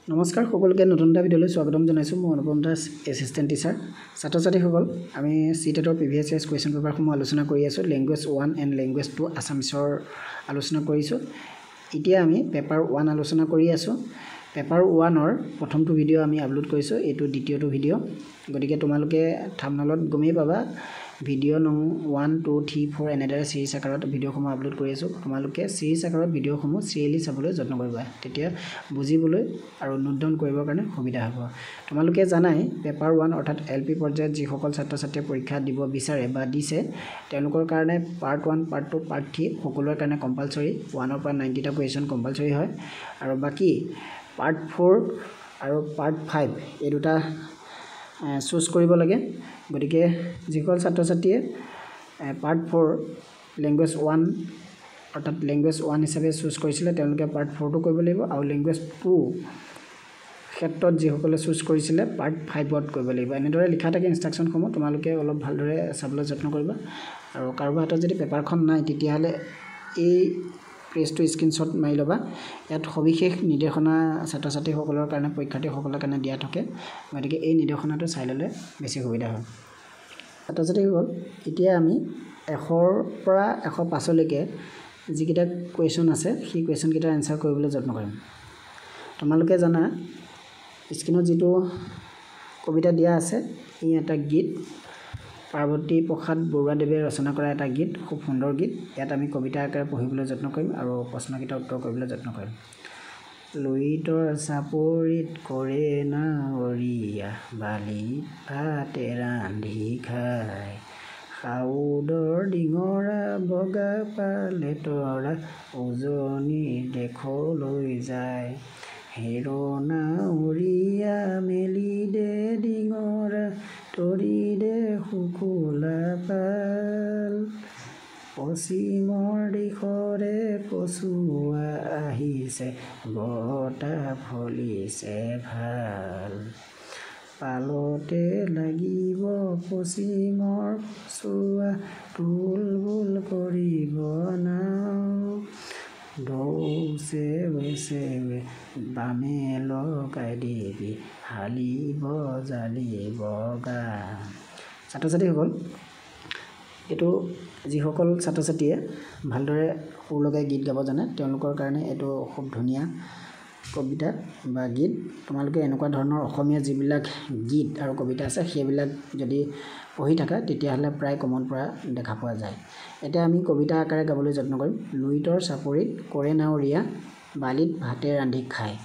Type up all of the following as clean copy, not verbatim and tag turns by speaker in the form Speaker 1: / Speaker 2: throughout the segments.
Speaker 1: নমস্কাৰ সকলোকে নতুন এটা ভিডিঅ'লৈ স্বাগতম জনাইছোঁ মই অনুপম দাস এছিষ্টেণ্ট টিচাৰ ছাত্ৰ ছাত্ৰীসকল আমি সিটেটৰ প্ৰিভিয়াছ ইয়েৰ্ছ কুৱেশ্যন পেপাৰসমূহ আলোচনা কৰি আছোঁ লেংগুৱেজ 1 এণ্ড লেংগুৱেজ 2 আছামিছৰ আলোচনা কৰিছোঁ এতিয়া আমি পেপাৰ 1 আলোচনা কৰি আছোঁ পেপাৰ 1ৰ প্ৰথমটো ভিডিঅ' আমি আপলোড কৰিছোঁ এইটো দ্বিতীয়টো ভিডিঅ' গতিকে তোমালোকে থাম্বনেলত গমেই পাবা ভিডিঅ' নং 1 2 3 4 এনেদৰে সিৰিজ আকাৰত ভিডিঅ'সমূহ আপলোড কৰি আছোঁ তোমালোকে সিৰিজ আকাৰত ভিডিঅ'সমূহ সিৰিয়েলি চাবলৈ যত্ন কৰিবা তেতিয়া বুজিবলৈ আৰু নোট ডাউন কৰিবৰ কাৰণে সুবিধা হ'ব তোমালোকে জানাই পেপাৰ 1 অৰ্থাৎ এলপি পৰ্যায়ত যিসকল ছাত্ৰ ছাত্ৰীয়ে পৰীক্ষা দিব বিচাৰে বা দিছে তেওঁলোকৰ কাৰণে পাৰ্ট 1 পাৰ্ট 2 পাৰ্ট 3 সকলোৰে কাৰণে কম্পালসৰি 1ৰ পৰা 90টা কুৱেশ্যন কম্পালসৰি হয় আৰু বাকি পাৰ্ট 4 আৰু পাৰ্ট 5 এই দুটা চুজ কৰিব লাগে গতিকে যিসকল ছাত্ৰ ছাত্ৰীয়ে পাৰ্ট 4 লেংগুৱেজ 1 অৰ্থাৎ লেংগুৱেজ 1 হিচাপে চুজ কৰিছিলে তেওঁলোকে পাৰ্ট 4টো কৰিব লাগিব আৰু লেংগুৱেজ 2 ক্ষেত্ৰত যিসকলে চুজ কৰিছিলে পাৰ্ট 5ত কৰিব লাগিব এনেদৰে লিখা থাকে ইনষ্ট্ৰাকচনসমূহ তোমালোকে অলপ ভালদৰে চাবলৈ যত্ন কৰিবা আৰু কাৰোবাৰ হাতত যদি পেপাৰখন নাই তেতিয়াহ'লে এই পেজটো স্ক্ৰীনশ্বট মাৰি ল'বা ইয়াত সবিশেষ নিৰ্দেশনা ছাত্ৰ ছাত্ৰীসকলৰ কাৰণে পৰীক্ষাৰ্থীসকলৰ কাৰণে দিয়া থাকে গতিকে এই নিৰ্দেশনাটো চাই ল'লে বেছি সুবিধা হয় ছাত্ৰ ছাত্ৰীসকল এতিয়া আমি 100ৰ পৰা 105লৈকে যিকেইটা কুৱেশ্যন আছে সেই কুৱেশ্যনকেইটাৰ এনচাৰ কৰিবলৈ যত্ন কৰিম তোমালোকে জানা স্ক্ৰীনত যিটো কবিতা দিয়া আছে এই এটা গীত পাৰ্বতী প্ৰসাদ বৰুৱাদেৱে ৰচনা কৰা এটা গীত খুব সুন্দৰ গীত ইয়াত আমি কবিতা আকাৰে পঢ়িবলৈ যত্ন কৰিম আৰু প্ৰশ্নকেইটা উত্তৰ কৰিবলৈ যত্ন কৰিম লুইতৰ চাপৰিত কৰে নাৱৰীয়া বালি ভাতে ৰান্ধি খায় সাউদৰ ডিঙৰা বগা পালে তৰা উজনি দেশলৈ যায় হেৰনাউৰীয়া মেলি দে ডিঙৰা তৰি দে শুকুলা পাল পশ্চিমৰ দিশৰে পছুৱা আহিছে বতাহ ফলিছে ভাল পালতে লাগিব পশ্চিমৰ পছুৱা তুলবুল কৰিব নাও ঢৌ চেৱে চেৱে বামে লগাই দিবি হালিব জালিব গা ছাত্ৰ ছাত্ৰীসকল এইটো যিসকল ছাত্ৰ ছাত্ৰীয়ে ভালদৰে সুৰ লগাই গীত গাব জানে তেওঁলোকৰ কাৰণে এইটো খুব ধুনীয়া কবিতা বা গীত তোমালোকে এনেকুৱা ধৰণৰ অসমীয়া যিবিলাক গীত আৰু কবিতা আছে সেইবিলাক যদি পঢ়ি থাকা তেতিয়াহ'লে প্ৰায় কমন পৰা দেখা পোৱা যায় এতিয়া আমি কবিতা আকাৰে গাবলৈ যত্ন কৰিম লুইতৰ চাপৰিত কৰে নাৱৰীয়া বালিত ভাতে ৰান্ধি খায়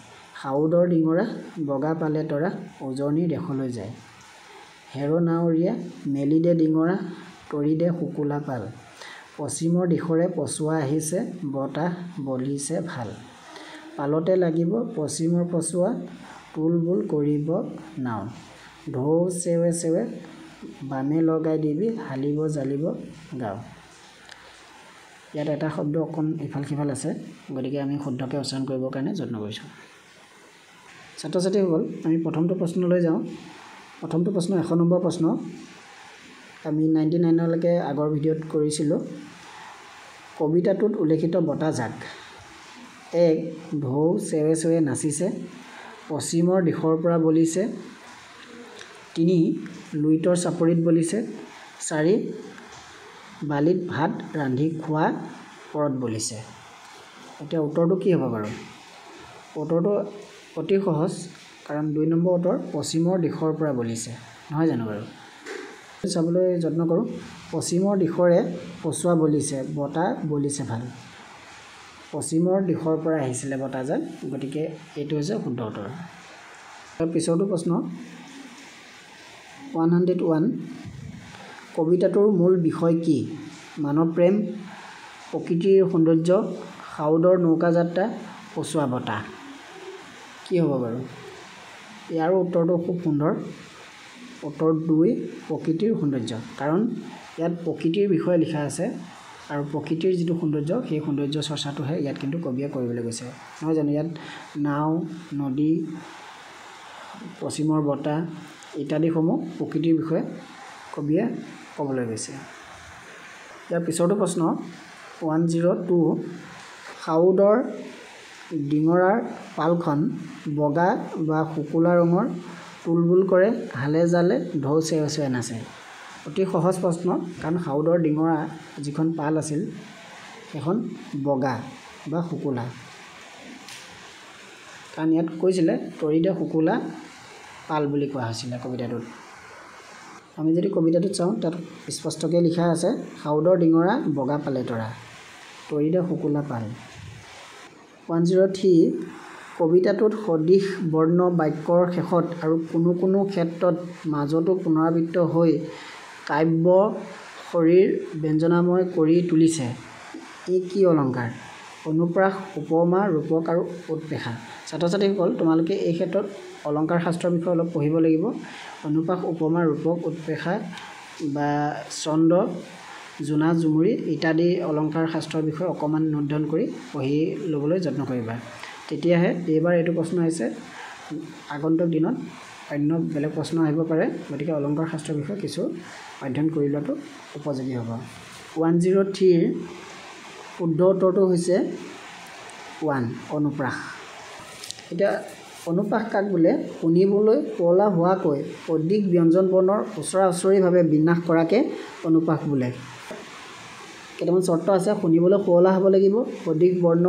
Speaker 1: সাউদৰ ডিঙৰা বগা পালে তৰা উজনিৰ দেশলৈ যায় হেৰনাউৰীয়া মেলি দে ডিঙৰা তৰি দে শুকুলা পাল পশ্চিমৰ দিশৰে পছুৱা আহিছে বতাহ বলিছে ভাল পালতে লাগিব পশ্চিমৰ পছুৱা তুলবুল কৰিব নাও ঢৌ চেৱে চেৱে বামে লগাই দিবি হালিব জালিব গাও ইয়াত এটা শব্দ অকণ ইফাল সিফাল আছে গতিকে আমি শুদ্ধকৈ উচ্চাৰণ কৰিবৰ কাৰণে যত্ন কৰিছোঁ ছাত্ৰ ছাত্ৰীসকল আমি প্ৰথমটো প্ৰশ্নলৈ যাওঁ প্ৰথমটো প্ৰশ্ন 100 নম্বৰ প্ৰশ্ন আমি 99লৈকে আগৰ ভিডিঅ'ত কৰিছিলোঁ কবিতাটোত উল্লেখিত বতাহজাক 1 ঢৌ চেৱে চেৱে নাচিছে পশ্চিমৰ দিশৰ পৰা বলিছে 3 লুইতৰ চাপৰিত বলিছে 4 বালিত ভাত ৰান্ধি খোৱা পৰত বলিছে এতিয়া উত্তৰটো কি হ'ব বাৰু উত্তৰটো অতি সহজ কাৰণ 2 নম্বৰ উত্তৰ পশ্চিমৰ দিশৰ পৰা বলিছে নহয় জানো বাৰু চাবলৈ যত্ন কৰোঁ পশ্চিমৰ দিশৰে পছুৱা বলিছে বতাহ বলিছে ভাল পশ্চিমৰ দিশৰ পৰা আহিছিলে বতাহজাক গতিকে এইটো হৈছে শুদ্ধ উত্তৰ পিছৰটো প্ৰশ্ন 101 কবিতাটোৰ মূল বিষয় কি মানৱ প্ৰেম প্ৰকৃতিৰ সৌন্দৰ্য সাউদৰ নৌকাযাত্ৰা পছুৱা বতাহ কি হ'ব বাৰু ইয়াৰ উত্তৰটো খুব সুন্দৰ উত্তৰ 2 প্ৰকৃতিৰ সৌন্দৰ্য কাৰণ ইয়াত প্ৰকৃতিৰ বিষয়ে লিখা আছে আৰু প্ৰকৃতিৰ যিটো সৌন্দৰ্য সেই সৌন্দৰ্য চৰ্চাটোহে ইয়াত কিন্তু কবিয়ে কৰিবলৈ গৈছে নহয় জানো ইয়াত নাও নদী পশ্চিমৰ বতাহ ইত্যাদিসমূহ প্ৰকৃতিৰ বিষয়ে কবিয়ে ক'বলৈ গৈছে ইয়াৰ পিছৰটো প্ৰশ্ন 102 সাউদৰ ডিঙৰাৰ পালখন বগা বা শুকুলা ৰঙৰ তুলবুল কৰে হালে জালে ঢৌ চেও চেও নাচে অতি সহজ প্ৰশ্ন কাৰণ হাউদৰ ডিঙৰা যিখন পাল আছিল এখন বগা বা শুকুলা কাৰণ ইয়াত কৈছিলে তৰিদে শুকুলা পাল বুলি কোৱা হৈছিলে কবিতাটোত আমি যদি কবিতাটোত চাওঁ তাত স্পষ্টকৈ লিখা আছে হাউদৰ ডিঙৰা বগা পালে তৰা তৰিদে শুকুলা পাল 103 কবিতাটোত সদিশ বৰ্ণ বাক্যৰ শেষত আৰু কোনো ক্ষেত্ৰত মাজতো পুনৰাবৃত্ত হৈ কাব্য শৰীৰ ব্যঞ্জনাময় কৰি তুলিছে ই কি অলংকাৰ অনুপ্ৰাস উপমা ৰূপক আৰু উৎপ্ৰেক্ষা ছাত্ৰ ছাত্ৰীসকল তোমালোকে এই ক্ষেত্ৰত অলংকাৰ শাস্ত্ৰৰ বিষয়ে অলপ পঢ়িব লাগিব অনুপ্ৰাস উপমা ৰূপক উৎপ্ৰেক্ষা বা ছন্দ জোনা জুমুৰি ইত্যাদি অলংকাৰ শাস্ত্ৰৰ বিষয়ে অকণমান অধ্যয়ন কৰি পঢ়ি ল'বলৈ যত্ন কৰিবা তেতিয়াহে এইবাৰ এইটো প্ৰশ্ন আহিছে আগন্তুক দিনত অন্য বেলেগ প্ৰশ্ন আহিব পাৰে গতিকে অলংকাৰ শাস্ত্ৰৰ বিষয়ে কিছু অধ্যয়ন কৰি লোৱাটো উপযোগী হ'ব 103 শুদ্ধ উত্তৰটো হৈছে 1 অনুপ্ৰাস এতিয়া অনুপ্ৰাস কাক বোলে শুনিবলৈ শুৱলা হোৱাকৈ অধিক ব্যঞ্জন বৰ্ণৰ ওচৰা ওচৰিভাৱে বিন্যাস কৰাকে অনুপ্ৰাস বোলে কেইটামান চৰ্ত আছে শুনিবলৈ শুৱলা হ'ব লাগিব অধিক বৰ্ণ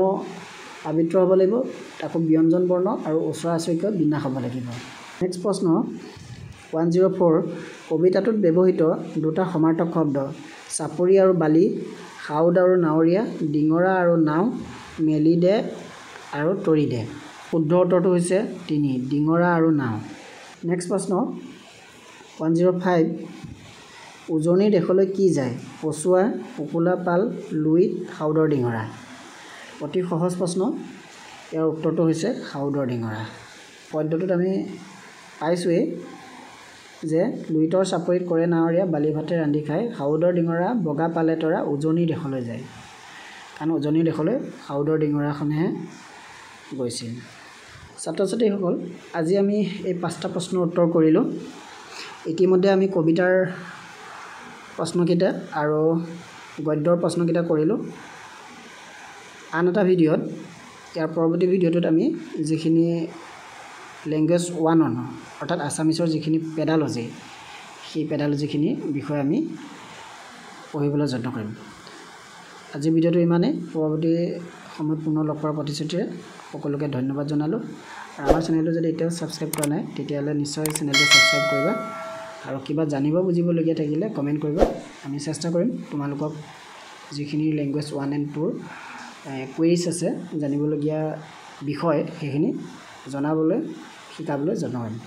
Speaker 1: আবৃত্ত হ'ব লাগিব তাকো ব্যঞ্জন বৰ্ণ আৰু ওচৰা ওচৰিকৈ বিন্যাস হ'ব লাগিব নেক্সট প্ৰশ্ন 104 কবিতাটোত ব্যৱহৃত দুটা সমাৰ্থক শব্দ চাপৰি আৰু বালি হাউদ আৰু নাৱৰীয়া ডিঙৰা আৰু নাও মেলিদে আৰু তৰিদে শুদ্ধ উত্তৰটো হৈছে 3 ডিঙৰা আৰু নাও নেক্সট প্ৰশ্ন 105 উজনিৰ দেশলৈ কি যায় পচুৱা শুকুলা পাল লুইত হাউদৰ ডিঙৰা অতি সহজ প্ৰশ্ন ইয়াৰ উত্তৰটো হৈছে হাউদৰ ডিঙৰা পদ্যটোত আমি পাইছোঁৱেই যে লুইতৰ চাপৰিত কৰে নাৱৰীয়া বালি ভাতে ৰান্ধি খায় হাউদৰ ডিঙৰা বগা পালে তৰা উজনিৰ দেশলৈ যায় কাৰণ উজনিৰ দেশলৈ হাউদৰ ডিঙৰাখনেহে গৈছিল ছাত্ৰ ছাত্ৰীসকল আজি আমি এই 5টা প্ৰশ্নৰ উত্তৰ কৰিলোঁ ইতিমধ্যে আমি কবিতাৰ প্ৰশ্নকেইটা আৰু গদ্যৰ প্ৰশ্নকেইটা কৰিলোঁ আন এটা ভিডিঅ'ত ইয়াৰ পৰৱৰ্তী ভিডিঅ'টোত আমি যিখিনি লেংগুৱেজ 1 অৰ্থাৎ আছামিছৰ যিখিনি পেডালজি সেই পেডালজিখিনিৰ বিষয়ে আমি পঢ়িবলৈ যত্ন কৰিম আজি ভিডিঅ'টো ইমানেই পৰৱৰ্তী সময়ত পুনৰ লগ পোৱাৰ প্ৰতিশ্ৰুতিৰে সকলোকে ধন্যবাদ জনালোঁ আৰু আমাৰ চেনেলটো যদি এতিয়াও ছাবস্ক্ৰাইব কৰা নাই তেতিয়াহ'লে নিশ্চয় চেনেলটো ছাবস্ক্ৰাইব কৰিবা আৰু কিবা জানিব বুজিবলগীয়া থাকিলে কমেণ্ট কৰিবা আমি চেষ্টা কৰিম তোমালোকক যিখিনি লেংগুৱেজ 1 and 2 কুৱেৰিজ আছে জানিবলগীয়া বিষয় সেইখিনি জনাবলৈ শিকাবলৈ যত্ন কৰিম